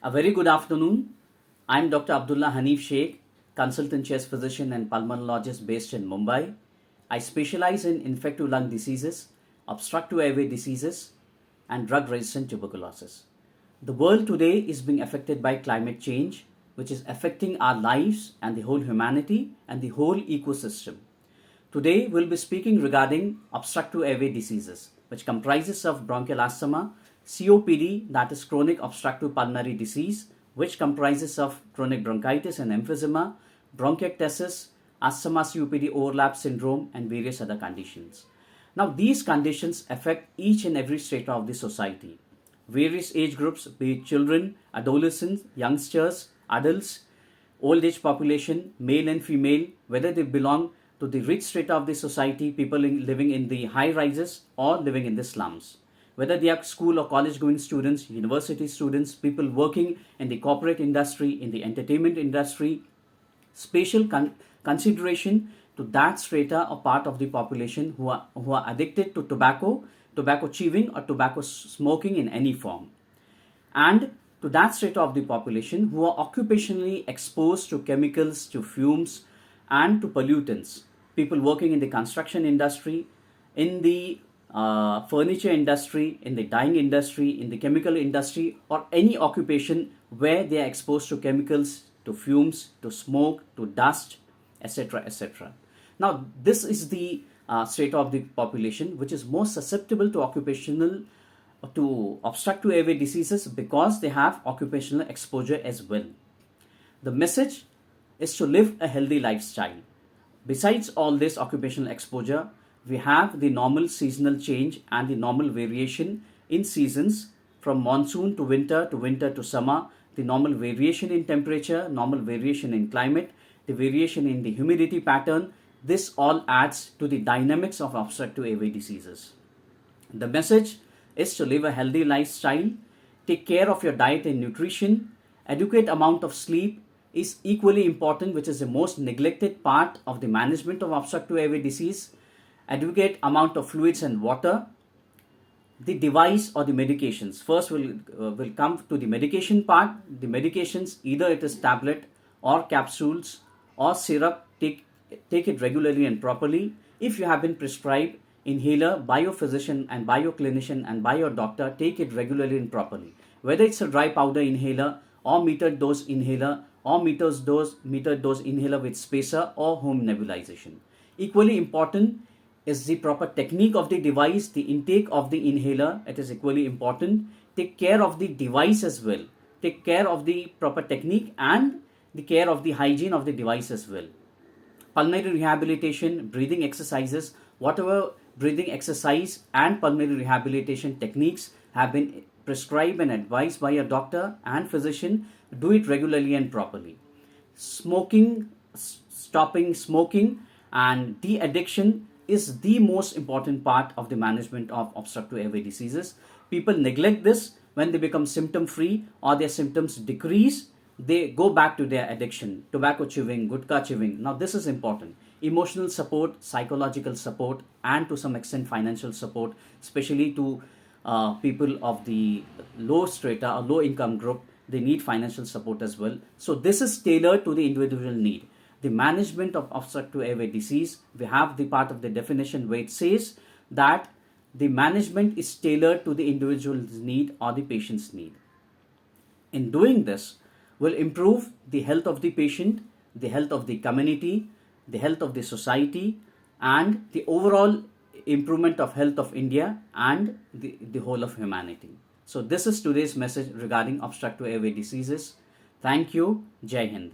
A very good afternoon. I'm Dr. Abdullah Hanif Sheikh, consultant chest physician and pulmonologist based in Mumbai. I specialize in infective lung diseases, obstructive airway diseases, and drug resistant tuberculosis. The world today is being affected by climate change, which is affecting our lives and the whole humanity and the whole ecosystem. Today, we'll be speaking regarding obstructive airway diseases, which comprises of bronchial asthma, COPD, that is chronic obstructive pulmonary disease, which comprises of chronic bronchitis and emphysema, bronchiectasis, asthma COPD overlap syndrome, and various other conditions. Now, these conditions affect each and every strata of the society. Various age groups, be it children, adolescents, youngsters, adults, old age population, male and female, whether they belong to the rich strata of the society, people living in the high rises or living in the slums. Whether they are school or college going students, university students, people working in the corporate industry, in the entertainment industry, special consideration to that strata or part of the population who are addicted to tobacco chewing or tobacco smoking in any form, and to that strata of the population who are occupationally exposed to chemicals, to fumes, and to pollutants. People working in the construction industry, in the furniture industry, in the dyeing industry, in the chemical industry, or any occupation where they are exposed to chemicals, to fumes, to smoke, to dust, etc. etc. Now, this is the strata of the population which is more susceptible to obstructive airway diseases because they have occupational exposure as well. The message is to live a healthy lifestyle. Besides all this occupational exposure, we have the normal seasonal change and the normal variation in seasons from monsoon to winter to summer, the normal variation in temperature, normal variation in climate, the variation in the humidity pattern. This all adds to the dynamics of obstructive airway diseases. The message is to live a healthy lifestyle, take care of your diet and nutrition, adequate amount of sleep is equally important, which is the most neglected part of the management of obstructive airway disease, adequate amount of fluids and water, the device or the medications. First will come to the medication part. The medications, either it is tablet or capsules or syrup, take it regularly and properly. If you have been prescribed inhaler by your physician and by your clinician and by your doctor, take it regularly and properly. Whether it's a dry powder inhaler or metered dose inhaler or metered dose inhaler with spacer or home nebulization. Equally important is the proper technique of the device, the intake of the inhaler. It is equally important. Take care of the device as well. Take care of the proper technique and the care of the hygiene of the device as well. Pulmonary rehabilitation, breathing exercises, whatever breathing exercise and pulmonary rehabilitation techniques have been prescribed and advised by a doctor and physician, do it regularly and properly. Stopping smoking and de-addiction is the most important part of the management of obstructive airway diseases. People neglect this. When they become symptom free or their symptoms decrease, they go back to their addiction, tobacco chewing, gutka chewing. Now, this is important. Emotional support, psychological support, and to some extent financial support, especially to people of the low strata or low income group, they need financial support as well. So this is tailored to the individual need. The management of obstructive airway disease, we have the part of the definition where it says that the management is tailored to the individual's need or the patient's need. In doing this, will improve the health of the patient, the health of the community, the health of the society, and the overall improvement of health of India and the whole of humanity. So this is today's message regarding obstructive airway diseases. Thank you. Jai Hind.